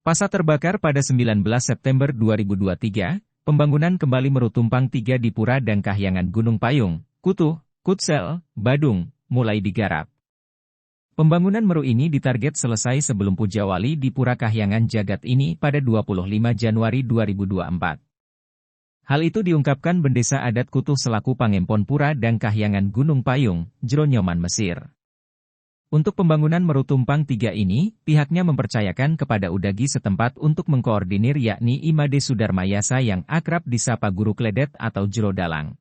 Pasca terbakar pada 19 September 2023, pembangunan kembali Meru Tumpang 3 di Pura dan Kahyangan Gunung Payung, Kutuh, Kutsel, Badung, mulai digarap. Pembangunan Meru ini ditarget selesai sebelum Puja Wali di Pura Kahyangan Jagat ini pada 25 Januari 2024. Hal itu diungkapkan Bendesa Adat Kutuh selaku Pangempon Pura dan Kahyangan Gunung Payung, Jero Nyoman Mesir. Untuk pembangunan Meru Tumpang 3 ini, pihaknya mempercayakan kepada udagi setempat untuk mengkoordinir yakni Imade Sudarmayasa yang akrab disapa Guru Kledet atau Jero Dalang.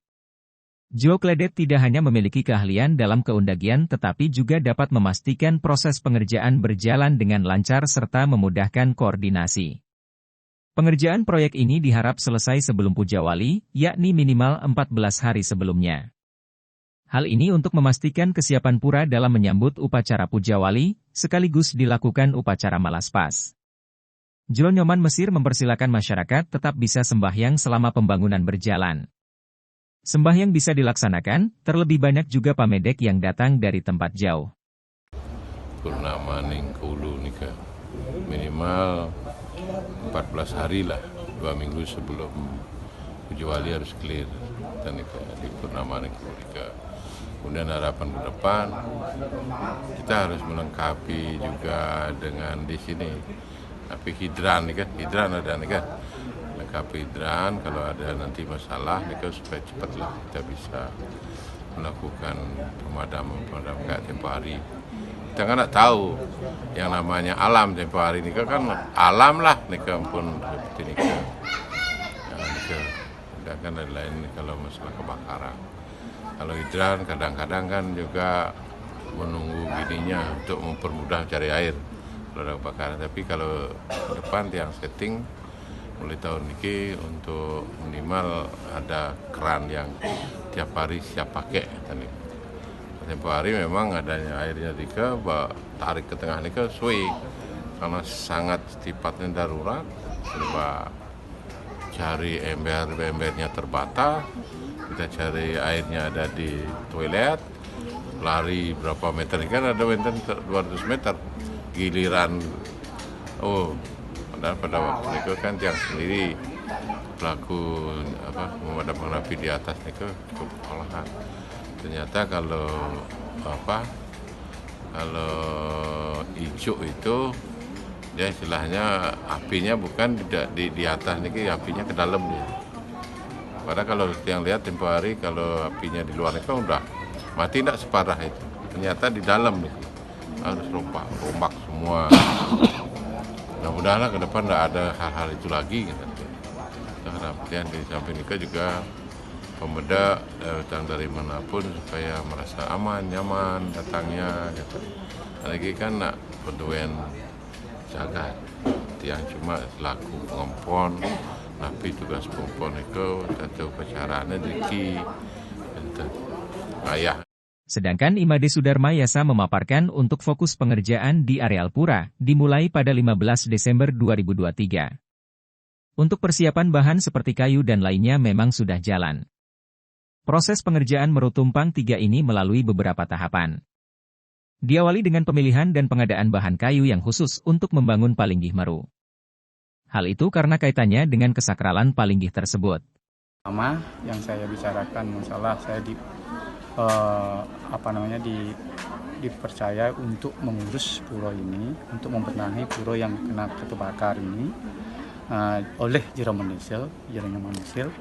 Jero Kledet tidak hanya memiliki keahlian dalam keundagian tetapi juga dapat memastikan proses pengerjaan berjalan dengan lancar serta memudahkan koordinasi. Pengerjaan proyek ini diharap selesai sebelum Puja Wali, yakni minimal 14 hari sebelumnya. Hal ini untuk memastikan kesiapan pura dalam menyambut upacara Puja Wali, sekaligus dilakukan upacara Malaspas. Jero Nyoman Mesir mempersilakan masyarakat tetap bisa sembahyang selama pembangunan berjalan. Sembahyang bisa dilaksanakan, terlebih banyak juga pamedek yang datang dari tempat jauh. Purnama ning Kulu nika minimal 14 hari lah, 2 minggu sebelum Puja Wali harus clear. Dan nika di Purnama ning Kulu nika. Kemudian harapan ke depan, kita harus melengkapi juga dengan di sini. Tapi hidran nih kan, hidran ada nih kan. Lengkapi hidran, kalau ada nanti masalah nih kan supaya cepatlah kita bisa melakukan pemadaman kayak tempo hari. Kita kan nggak tahu yang namanya alam tempo hari ini kan alam lah nih kan pun seperti ini kan. Ya, kan ada lain kalau masalah kebakaran. Kalau hidran kadang-kadang kan juga menunggu gininya untuk mempermudah cari air kalau ada kebakaran. Tapi kalau ke depan yang setting mulai tahun ini untuk minimal ada keran yang tiap hari siap pakai. Tempo hari memang adanya airnya dika, tarik ke tengah nika suwi karena sangat sifatnya darurat. Coba cari ember-embernya terbatas. Kita cari airnya ada di toilet, lari berapa meter, kan ada meter 200 meter, giliran, pada waktu itu kan tiang sendiri, pelaku memadamkan api di atas itu cukup kewalahan. Ternyata kalau ijuk itu, dia istilahnya apinya bukan di atas nih, apinya ke dalam nih. Padahal kalau yang lihat tempo hari kalau apinya di luar itu udah mati tidak separah itu. Ternyata di dalam nih harus rombak semua. Mudah-mudahan ke depan tidak ada hal-hal itu lagi. Gitu. Kita harapkan di samping itu juga pemeda datang dari manapun supaya merasa aman, nyaman datangnya. Gitu. Lagi kan nak penduen jagat yang cuma selaku pengempon. Tapi tugas perempuan itu satu upacaranya diki ayah. Sedangkan Imade Sudarmayasa memaparkan untuk fokus pengerjaan di areal pura, dimulai pada 15 Desember 2023. Untuk persiapan bahan seperti kayu dan lainnya memang sudah jalan. Proses pengerjaan Meru Tumpang 3 ini melalui beberapa tahapan. Diawali dengan pemilihan dan pengadaan bahan kayu yang khusus untuk membangun Palinggih Meru. Hal itu karena kaitannya dengan kesakralan Palinggih tersebut. Pertama yang saya bicarakan masalah saya dipercaya untuk mengurus pura ini, untuk membenahi pura yang kena terbakar ini oleh Jero Nyoman Mesir.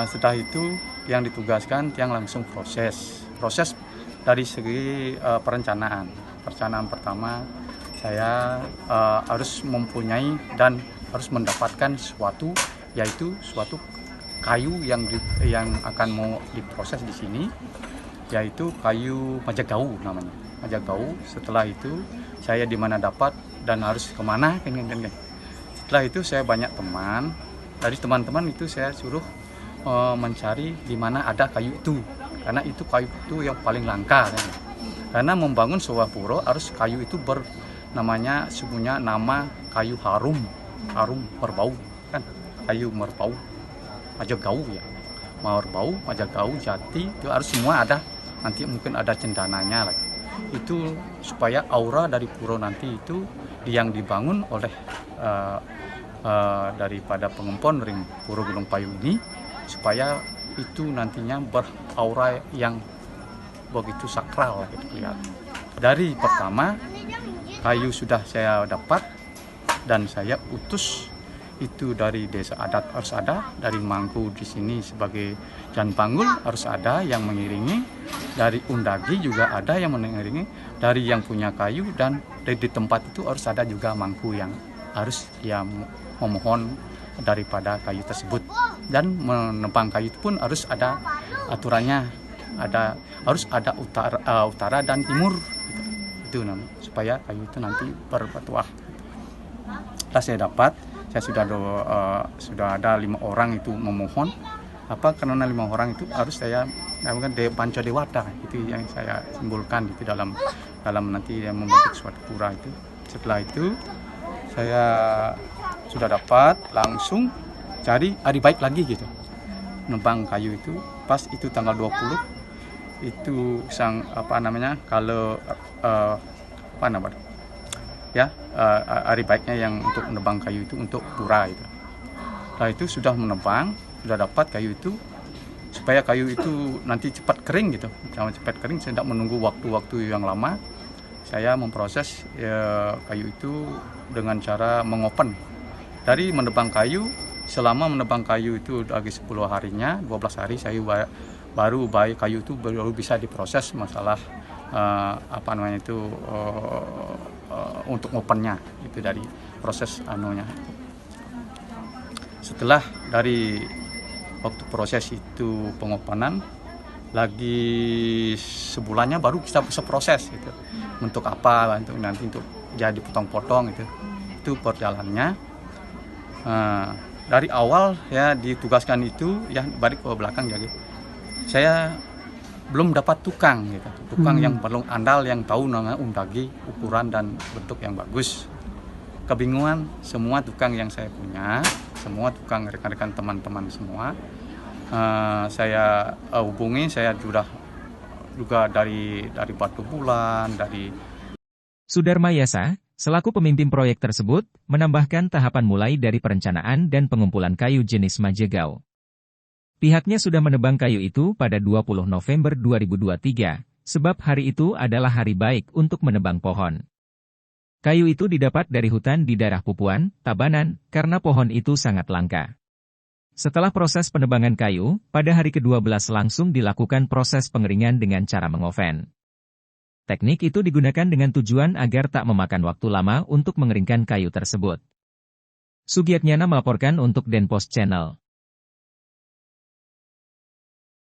Setelah itu yang ditugaskan yang langsung proses dari segi perencanaan. Perencanaan pertama saya harus mempunyai dan harus mendapatkan suatu kayu yang akan mau diproses di sini, yaitu kayu majagau namanya. Majagau. Setelah itu saya di mana dapat dan harus kemana kan. Setelah itu saya banyak teman. Dari teman-teman itu saya suruh mencari di mana ada kayu itu, karena itu kayu itu yang paling langka kan. Karena membangun sebuah pura harus kayu itu sebenarnya nama kayu harum merbau kan, kayu merbau majagau ya, merbau majagau jati itu harus semua ada, nanti mungkin ada cendananya lagi itu supaya aura dari pura nanti itu yang dibangun oleh daripada pengempon ring Pura Gunung Payung ini, supaya itu nantinya beraura yang begitu sakral gitu lihat. Dari pertama kayu sudah saya dapat dan saya utus itu dari desa adat harus ada, dari Mangku di sini sebagai Jan Panggul harus ada yang mengiringi, dari Undagi juga ada yang mengiringi, dari yang punya kayu, dan di tempat itu harus ada juga Mangku yang harus yang memohon daripada kayu tersebut, dan menebang kayu itu pun harus ada aturannya, harus ada utara dan timur gitu. Itu namanya, supaya kayu itu nanti berpetuah. Setelah saya dapat, saya sudah ada 5 orang itu memohon, karena 5 orang itu harus saya namakan Panca Dewata, itu yang saya simbolkan itu dalam nanti yang membentuk suatu pura itu. Setelah itu saya sudah dapat, langsung cari hari baik lagi gitu, nebang kayu itu. Pas itu tanggal 20 itu kalau hari baiknya yang untuk menebang kayu itu untuk pura itu. Nah itu sudah menebang, sudah dapat kayu itu, supaya kayu itu nanti cepat kering gitu. Jangan cepat kering, saya tidak menunggu waktu-waktu yang lama. Saya memproses kayu itu dengan cara mengopen. Dari menebang kayu, selama menebang kayu itu lagi 10 harinya, 12 hari saya baru kayu itu baru bisa diproses masalah untuk opennya itu dari proses anunya. Setelah dari waktu proses itu pengopenan, lagi sebulannya baru kita bisa proses gitu. Untuk apa? Untuk jadi potong-potong itu perjalanannya. Dari awal ya ditugaskan itu ya balik ke belakang jadi saya belum dapat tukang gitu. Tukang yang perlu andal, yang tahu namanya Undagi, ukuran dan bentuk yang bagus. Kebingungan semua tukang yang saya punya, semua tukang rekan-rekan teman-teman semua. Saya hubungi, saya juga dari Batu Bulan, dari Sudarma Yasa, selaku pemimpin proyek tersebut, menambahkan tahapan mulai dari perencanaan dan pengumpulan kayu jenis majegau. Pihaknya sudah menebang kayu itu pada 20 November 2023, sebab hari itu adalah hari baik untuk menebang pohon. Kayu itu didapat dari hutan di daerah Pupuan, Tabanan, karena pohon itu sangat langka. Setelah proses penebangan kayu, pada hari ke-12 langsung dilakukan proses pengeringan dengan cara mengoven. Teknik itu digunakan dengan tujuan agar tak memakan waktu lama untuk mengeringkan kayu tersebut. Sugiatnyana melaporkan untuk Denpos Channel.